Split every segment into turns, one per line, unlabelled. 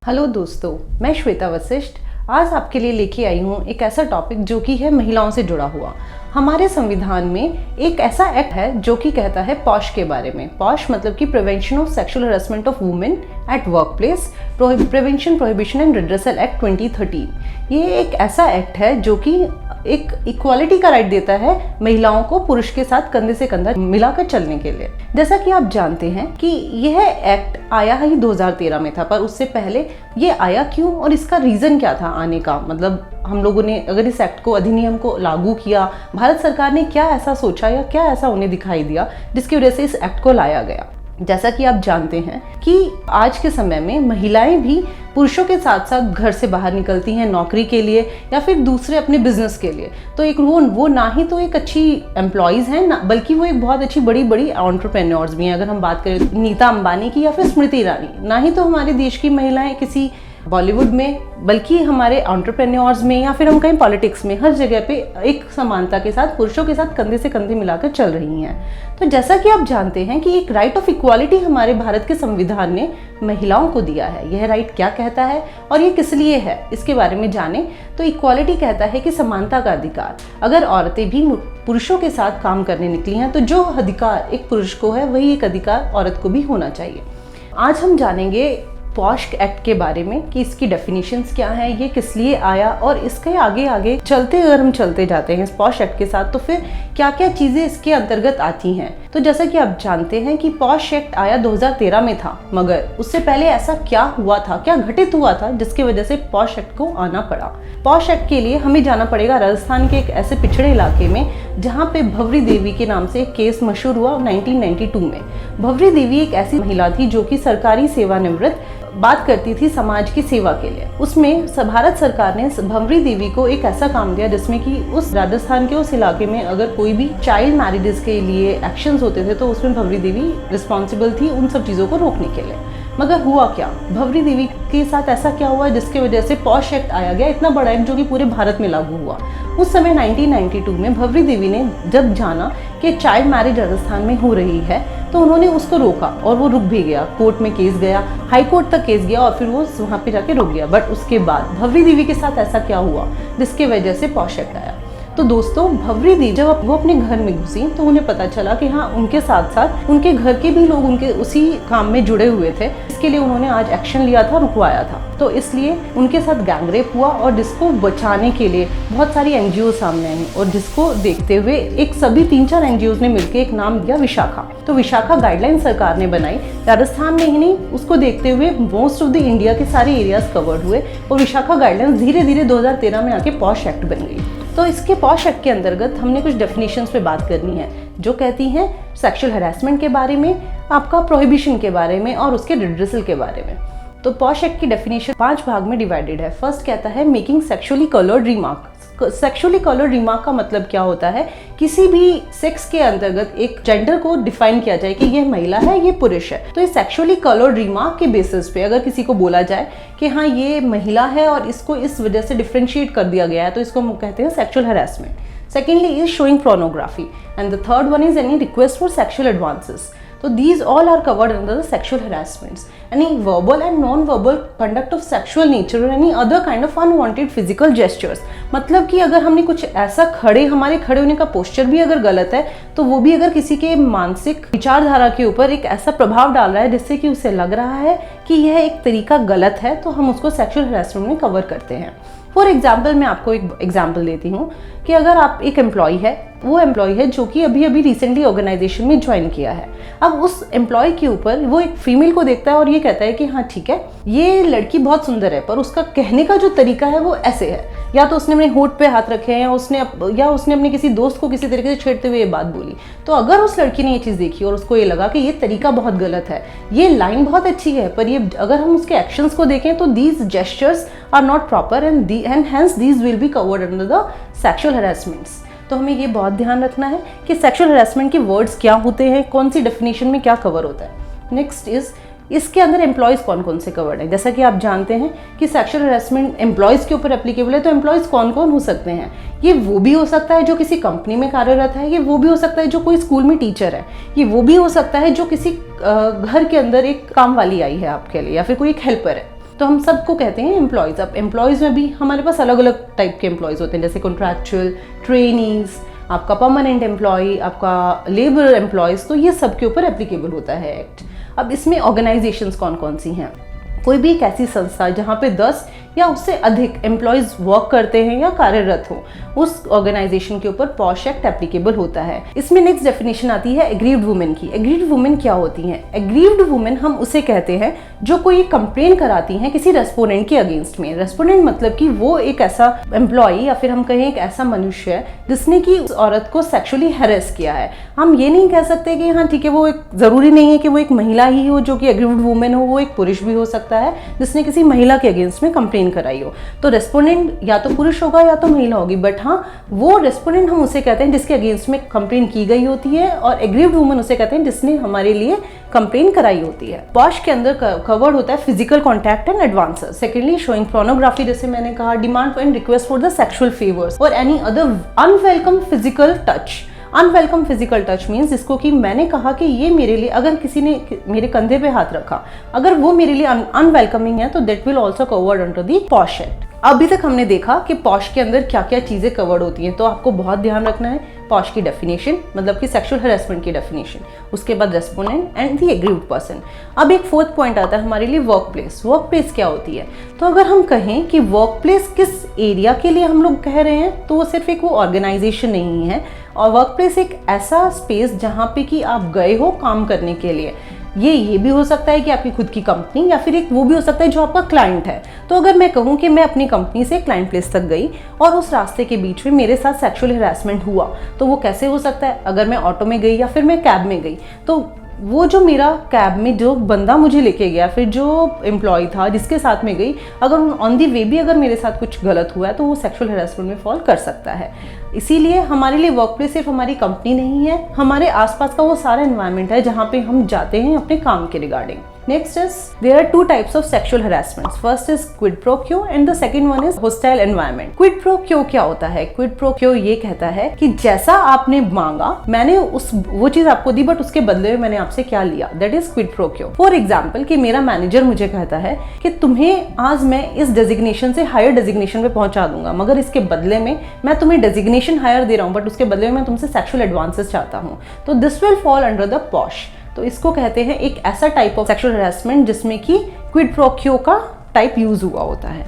Hello दोस्तों, मैं श्वेता वशिष्ठ आज आपके लिए लेके आई हूँ एक ऐसा टॉपिक जो कि है महिलाओं से जुड़ा हुआ। हमारे संविधान में एक ऐसा एक्ट है जो कि कहता है पॉश के बारे में। पॉश मतलब कि prevention of sexual harassment of women at work place, prevention prohibition and redressal act 2013। ये एक ऐसा एक्ट है जो कि एक इक्वालिटी का राइट देता है महिलाओं को पुरुष के साथ कंधे से कंधा मिलाकर चलने के लिए। जैसा कि आप जानते हैं कि यह एक्ट आया ही 2013 में था, पर उससे पहले ये आया क्यों और इसका रीजन क्या था आने का। मतलब हम लोगों ने अगर इस एक्ट को, अधिनियम को लागू किया, भारत सरकार ने क्या ऐसा सोचा या क्या ऐसा उन्हें दिखाई दिया जिसकी वजह से इस एक्ट को लाया गया। जैसा कि आप जानते हैं कि आज के समय में महिलाएं भी पुरुषों के साथ साथ घर से बाहर निकलती हैं नौकरी के लिए या फिर दूसरे अपने बिजनेस के लिए। तो एक वो ना ही तो एक अच्छी एम्प्लॉयज़ हैं ना, बल्कि वो एक बहुत अच्छी बड़ी बड़ी एंटरप्रेन्योर्स भी हैं। अगर हम बात करें नीता अंबानी की या फिर स्मृति ईरानी, ना ही तो हमारे देश की महिलाएं किसी बॉलीवुड में, बल्कि हमारे एंटरप्रेन्योर्स में या फिर हम कहीं पॉलिटिक्स में, हर जगह पे एक समानता के साथ पुरुषों के साथ कंधे से कंधे मिलाकर चल रही हैं। तो जैसा कि आप जानते हैं कि एक राइट ऑफ इक्वालिटी हमारे भारत के संविधान ने महिलाओं को दिया है। यह राइट क्या कहता है और ये किस लिए है, इसके बारे में जाने तो इक्वालिटी कहता है कि समानता का अधिकार। अगर औरतें भी पुरुषों के साथ काम करने निकली हैं तो जो अधिकार एक पुरुष को है वही एक अधिकार औरत को भी होना चाहिए। आज हम जानेंगे पॉश एक्ट के बारे में कि इसकी डेफिनेशंस क्या है, ये किस लिए आया और इसके आगे आगे चलते अगर हम चलते जाते हैं इस पॉश एक्ट के साथ तो फिर क्या क्या चीज़ें इसके अंतर्गत आती हैं। तो जैसा कि आप जानते हैं कि पॉश एक्ट आया 2013 में था, मगर उससे पहले ऐसा क्या हुआ था, क्या घटित हुआ था जिसकी वजह से पॉश एक्ट को आना पड़ा। पॉश एक्ट के लिए हमें जाना पड़ेगा राजस्थान के एक ऐसे पिछड़े इलाके में जहाँ पे भवरी देवी के नाम से एक केस मशहूर हुआ 1992 में। भवरी देवी एक ऐसी महिला थी जो कि सरकारी सेवानिवृत्त बात करती थी समाज की सेवा के लिए। उसमें भारत सरकार ने भवरी देवी को एक ऐसा काम दिया जिसमें कि उस राजस्थान के उस इलाके में अगर कोई भी चाइल्ड मैरिजेस के लिए एक्शंस होते थे तो उसमें भवरी देवी रिस्पॉन्सिबल थी उन सब चीज़ों को रोकने के लिए। मगर हुआ क्या, भवरी देवी के साथ ऐसा क्या हुआ जिसकी वजह से पॉश एक्ट आया गया, इतना बड़ा एक्ट जो कि पूरे भारत में लागू हुआ। उस समय 1992 में भवरी देवी ने जब जाना कि चाइल्ड मैरिज राजस्थान में हो रही है तो उन्होंने उसको रोका और वो रुक भी गया। कोर्ट में केस गया, हाई कोर्ट तक केस गया और फिर वो वहाँ पे जाके रुक गया। बट उसके बाद भवरी देवी के साथ ऐसा क्या हुआ जिसकी वजह से पॉश एक्ट आया। तो दोस्तों, भवरी देवी जब वो अपने घर में घुसी तो उन्हें पता चला कि हाँ, उनके साथ साथ उनके घर के भी लोग उनके उसी काम में जुड़े हुए थे। इसके लिए उन्होंने आज एक्शन लिया था, रुकवाया था। तो इसलिए उनके साथ गैंगरेप हुआ और जिसको बचाने के लिए बहुत सारी एनजीओ सामने आई और जिसको देखते हुए एक सभी 3-4 एनजीओ ने मिलकर एक नाम दिया विशाखा। तो विशाखा गाइडलाइन सरकार ने बनाई, राजस्थान में ही नहीं, उसको देखते हुए मोस्ट ऑफ द इंडिया के सारे एरियाज कवर्ड हुए और विशाखा गाइडलाइंस धीरे धीरे 2013 में आके पॉश एक्ट बन गई। तो इसके पॉश एक्ट के अंतर्गत हमने कुछ डेफिनेशंस पे बात करनी है जो कहती हैं सेक्सुअल हरासमेंट के बारे में, आपका प्रोहिबिशन के बारे में और उसके रिड्रेसल के बारे में। तो पॉश एक्ट की डेफिनेशन 5 भाग में डिवाइडेड है। फर्स्ट कहता है making sexually coloured remark. Sexually coloured remark का मतलब क्या होता है, किसी भी सेक्स के अंतर्गत एक जेंडर को डिफाइन किया जाए कि ये महिला है, ये पुरुष है। तो ये सेक्सुअली कलर्ड रिमार्क के बेसिस पे अगर किसी को बोला जाए कि हाँ ये महिला है और इसको इस वजह से डिफरेंशिएट कर दिया गया है तो इसको हम कहते हैं sexual harassment. Secondly is showing pornography and the third one is any request for sexual advances. So these all are covered under the sexual harassments. Any verbal and non-verbal conduct of sexual nature or any other kind of unwanted physical gestures. मतलब कि अगर हमने कुछ ऐसा हमारे खड़े होने का पोस्चर भी अगर गलत है तो वो भी अगर किसी के मानसिक विचारधारा के ऊपर एक ऐसा प्रभाव डाल रहा है जिससे कि उसे लग रहा है कि यह एक तरीका गलत है तो हम उसको सेक्सुअल हरासमेंट में कवर करते हैं। फॉर एग्जाम्पल, मैं आपको एक एग्जाम्पल देती हूँ कि अगर आप एक एम्प्लॉय है, वो एम्प्लॉय है जो कि अभी अभी रिसेंटली ऑर्गेनाइजेशन में ज्वाइन किया है। अब उस एम्प्लॉय के ऊपर वो एक फीमेल को देखता है और ये कहता है कि हाँ ठीक है, ये लड़की बहुत सुंदर है, पर उसका कहने का जो तरीका है वो ऐसे है। या तो उसने अपने होठ पे हाथ रखे हैं या उसने अपने किसी दोस्त को किसी तरीके से छेड़ते हुए ये बात बोली। तो अगर उस लड़की ने ये चीज़ देखी और उसको ये लगा कि ये तरीका बहुत गलत है, ये लाइन बहुत अच्छी है, पर ये अगर हम उसके एक्शंस को देखें तो these gestures are not proper and hence these will be covered under the sexual harassments. तो हमें ये बहुत ध्यान रखना है कि सेक्सुअल हरासमेंट के वर्ड्स क्या होते हैं, कौन सी डेफिनेशन में क्या कवर होता है। नेक्स्ट इज इसके अंदर एम्प्लॉयज़ कौन कौन से कवर्ड हैं। जैसा कि आप जानते हैं कि सेक्सुअल हरासमेंट एम्प्लॉयज़ के ऊपर एप्लीकेबल है, तो एम्प्लॉयज़ कौन कौन हो सकते हैं। ये वो भी हो सकता है जो किसी कंपनी में कार्यरत है, ये वो भी हो सकता है जो कोई स्कूल में टीचर है, ये वो भी हो सकता है जो किसी घर के अंदर एक काम वाली आई है आपके लिए, या फिर कोई एक हेल्पर है। तो हम सबको कहते हैं एम्प्लॉयज़। अब एम्प्लॉयज़ में भी हमारे पास अलग अलग टाइप के एम्प्लॉयज़ होते हैं, जैसे कॉन्ट्रैक्चुअल, ट्रेनीज़, आपका परमानेंट एम्प्लॉय, आपका लेबर एम्प्लॉयज़, तो ये सब के ऊपर एप्लीकेबल होता है एक्ट। अब इसमें ऑर्गेनाइजेशंस कौन कौन सी हैं? कोई भी एक ऐसी संस्था जहाँ पे 10 या उससे अधिक एम्प्लॉयज़ वर्क करते हैं या कार्यरत हो, उस ऑर्गेनाइजेशन के ऊपर पॉश एक्ट एप्लीकेबल होता है। इसमें नेक्स्ट डेफिनेशन आती है एग्रीव्ड वुमेन की। एग्रीव्ड वुमेन क्या होती हैं? एग्रीव्ड वुमेन हम उसे कहते हैं जो कोई कंप्लेन कराती हैं किसी रेस्पोंडेंट के अगेंस्ट में। रेस्पोंडेंट मतलब कि वो एक ऐसा एम्प्लॉय या फिर हम कहें एक ऐसा मनुष्य है जिसने कि उस औरत को सेक्सुअली हैरेस किया है। हम ये नहीं कह सकते कि हाँ ठीक है, वो एक ज़रूरी नहीं है कि वो एक महिला ही हो जो कि एग्रीव्ड वुमेन हो, वो एक पुरुष भी हो सकता है जिसने किसी महिला के अगेंस्ट में कंप्लेन कराई हो। तो रेस्पोंडेंट या तो पुरुष होगा या तो महिला होगी, बट हाँ वो रेस्पोंडेंट हम उसे कहते हैं जिसके अगेंस्ट में कंप्लेन की गई होती है, और एग्रीव्ड वुमन उसे कहते हैं जिसने हमारे लिए कंप्लेन कराई होती है। पॉश के अंदर कवर्ड होता है physical contact and advances. Secondly showing pornography, जैसे मैंने कहा, demand and request for the sexual favours और any other unwelcome physical touch. Unwelcome physical touch means जिसको कि मैंने कहा कि ये मेरे लिए, अगर किसी ने मेरे कंधे पे हाथ रखा, अगर वो मेरे लिए अनवेलकमिंग है तो that will also covered under the posh act. अभी तक हमने देखा कि पॉश के अंदर क्या क्या चीज़ें कवर्ड होती हैं, तो आपको बहुत ध्यान रखना है। पॉश की डेफिनेशन मतलब कि सेक्सुअल हैरेसमेंट की डेफिनेशन, उसके बाद respondent and the aggrieved person. अब एक फोर्थ पॉइंट आता है हमारे लिए वर्क प्लेस। वर्क प्लेस क्या होती है? तो अगर हम कहें कि वर्क प्लेस किस एरिया के लिए हम लोग कह रहे हैं, तो वो सिर्फ एक वो ऑर्गेनाइजेशन नहीं है, और वर्क प्लेस एक ऐसा स्पेस जहाँ पे कि आप गए हो काम करने के लिए। ये भी हो सकता है कि आपकी खुद की कंपनी, या फिर एक वो भी हो सकता है जो आपका क्लाइंट है। तो अगर मैं कहूँ कि मैं अपनी कंपनी से क्लाइंट प्लेस तक गई और उस रास्ते के बीच में मेरे साथ सेक्सुअल हैरेसमेंट हुआ, तो वो कैसे हो सकता है? अगर मैं ऑटो में गई या फिर मैं कैब में गई, तो वो जो मेरा कैब में जो बंदा मुझे लेके गया, फिर जो एम्प्लॉय था जिसके साथ में गई, अगर ऑन दी वे भी अगर मेरे साथ कुछ गलत हुआ है तो वो सेक्सुअल हैरेसमेंट में फॉल कर सकता है। इसीलिए हमारे लिए वर्क प्लेस सिर्फ हमारी कंपनी नहीं है, हमारे आसपास का वो सारा एनवायरनमेंट है जहाँ पे हम जाते हैं अपने काम के regarding. Next is there are two types of sexual harassments. First is quid pro quo and the second one is hostile environment. Quid pro quo क्या होता है? Quid pro quo ये कहता है कि जैसा आपने मांगा, मैंने वो चीज आपको दी, बट उसके बदले में मैंने आपसे क्या लिया, that is quid pro quo. For example कि मेरा मैनेजर मुझे कहता है कि तुम्हें आज मैं इस डेजिग्नेशन से हायर डेजिग्नेशन पे पहुंचा दूंगा, मगर इसके बदले में मैं तुम्हें डेजिग्नेशन हायर दे रहा हूँ, बट उसके बदले में मैं तुमसे सेक्सुअल एडवांसेस चाहता हूँ, तो this will fall under the posh. तो इसको कहते हैं एक ऐसा टाइप ऑफ सेक्सुअल हैरेसमेंट जिसमें कि क्विड प्रो क्यो का टाइप यूज हुआ होता है।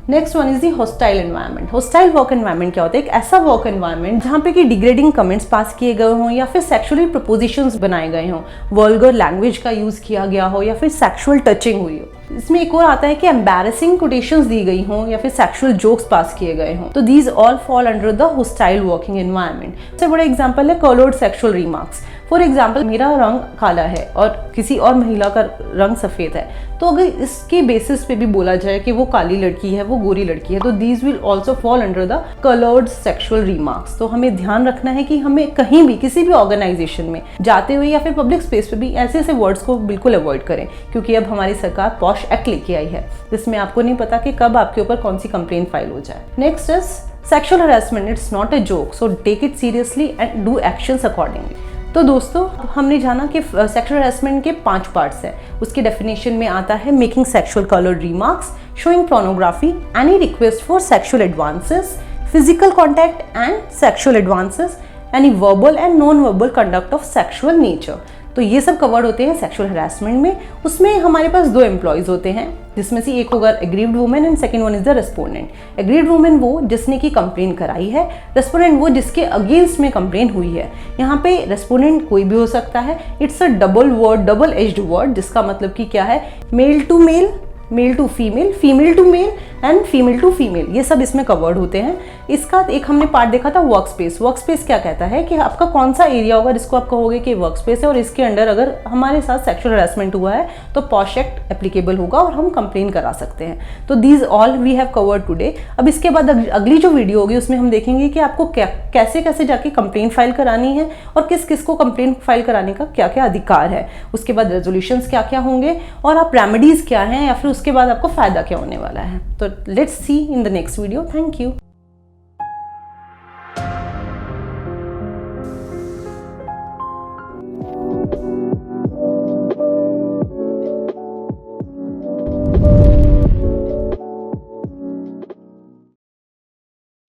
Next one is the hostile environment. Hostile work environment क्या होता है? एक ऐसा वर्क एनवायरनमेंट जहाँ पे कि डिग्रेडिंग कमेंट्स पास किए गए हों, या फिर सेक्सुअली प्रपोजिशंस बनाए गए हों, वल्गर लैंग्वेज का यूज किया गया हो, या फिर सेक्सुअल टचिंग हुई हो। इसमें एक और आता है कि एम्बैरेसिंग कोटेशंस दी गई हों या फिर सेक्सुअल जोक्स पास किए गए हों, तो these all fall under the hostile working environment. सबसे बड़ा एग्जांपल है coloured sexual remarks. For example मेरा रंग काला है और किसी और महिला का रंग सफ़ेद है, तो अगर इसके बेसिस पे भी बोला जाए कि वो काली लड़की है, वो गोरी लड़की है, तो these will also fall under the coloured sexual remarks. तो हमें ध्यान रखना है कि हमें कहीं भी किसी भी ऑर्गेनाइजेशन में जाते हुए या फिर पब्लिक स्पेस पे भी ऐसे ऐसे वर्ड्स को बिल्कुल अवॉइड करें, क्योंकि अब हमारी सरकार पॉश एक्ट लेके आई है जिसमें आपको नहीं पता कि कब आपके ऊपर कौन सी कंप्लेन फाइल हो जाए। Next is sexual harassment. It's not a joke, so take it seriously and do actions accordingly. तो दोस्तों हमने जाना कि सेक्सुअल हैरेसमेंट के 5 पार्ट्स हैं। उसकी डेफिनेशन में आता है making sexual coloured remarks, showing pornography, any request for sexual advances, physical contact and sexual advances, any verbal and non verbal conduct of sexual nature. तो ये सब कवर्ड होते हैं सेक्सुअल हैरेसमेंट में। उसमें हमारे पास 2 एम्प्लॉयज होते हैं, जिसमें से एक होगा aggrieved women and second one is the respondent. Aggrieved women वो जिसने की कंप्लेन कराई है, रेस्पोंडेंट वो जिसके अगेंस्ट में कंप्लेन हुई है। यहाँ पे रेस्पोंडेंट कोई भी हो सकता है। It's a double word, double edged word, जिसका मतलब कि क्या है, male to male, male to female, female to male and female to female, ये सब इसमें कवर्ड होते हैं। इसका एक हमने पार्ट देखा था वर्क स्पेस। वर्क स्पेस क्या कहता है कि आपका कौन सा एरिया होगा जिसको आप कहोगे कि वर्क स्पेस है, और इसके अंडर अगर हमारे साथ सेक्सुअल हैरेसमेंट हुआ है तो पॉश एक्ट एप्लीकेबल होगा और हम कंप्लेन करा सकते हैं। तो these all we have covered today. अब इसके बाद अगली जो वीडियो होगी उसमें हम देखेंगे कि आपको कैसे कैसे जाके कंप्लेन फाइल करानी है और किस किस को कंप्लेन फाइल कराने का क्या क्या अधिकार है। उसके बाद रेजोल्यूशंस क्या क्या होंगे और आप रेमेडीज क्या हैं, या फिर उसके बाद आपको फायदा क्या होने वाला है। तो let's see in the next video. Thank you.